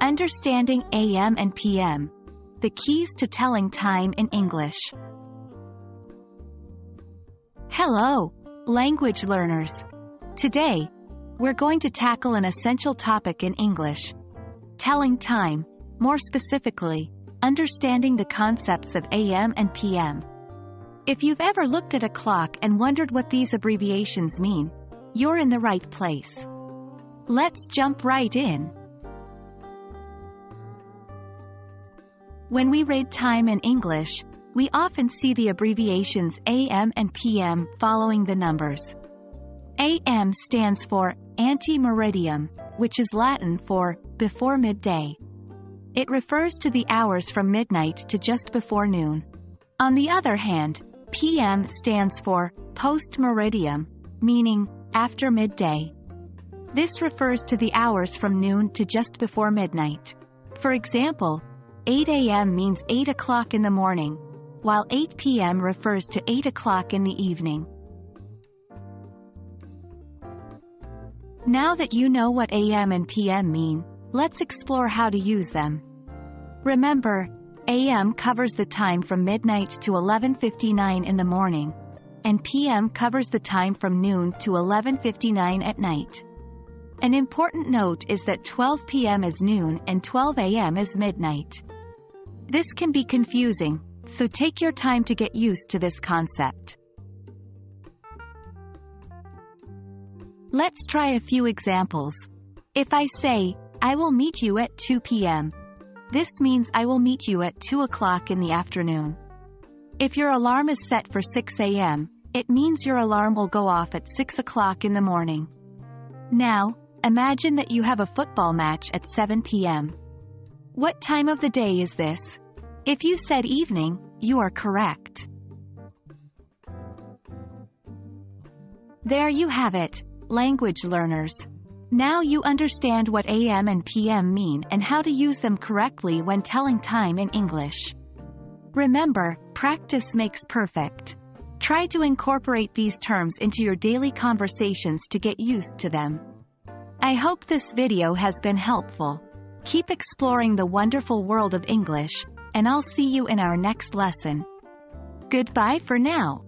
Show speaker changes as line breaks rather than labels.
Understanding AM and PM. The keys to telling time in English. Hello, language learners. Today, we're going to tackle an essential topic in English. Telling time, more specifically, understanding the concepts of AM and PM. If you've ever looked at a clock and wondered what these abbreviations mean, you're in the right place. Let's jump right in. When we read time in English, we often see the abbreviations AM and PM following the numbers. AM stands for ante-meridiem, which is Latin for before midday. It refers to the hours from midnight to just before noon. On the other hand, PM stands for post-meridiem, meaning after midday. This refers to the hours from noon to just before midnight. For example, 8 a.m. means 8 o'clock in the morning, while 8 p.m. refers to 8 o'clock in the evening. Now that you know what AM and PM mean, let's explore how to use them. Remember, AM covers the time from midnight to 11:59 in the morning, and PM covers the time from noon to 11:59 at night. An important note is that 12 p.m. is noon and 12 a.m. is midnight. This can be confusing, so take your time to get used to this concept. Let's try a few examples. If I say, I will meet you at 2 p.m., this means I will meet you at 2 o'clock in the afternoon. If your alarm is set for 6 a.m., it means your alarm will go off at 6 o'clock in the morning. Now, imagine that you have a football match at 7 p.m. What time of the day is this? If you said evening, you are correct. There you have it, language learners. Now you understand what AM and PM mean and how to use them correctly when telling time in English. Remember, practice makes perfect. Try to incorporate these terms into your daily conversations to get used to them. I hope this video has been helpful. Keep exploring the wonderful world of English, and I'll see you in our next lesson. Goodbye for now.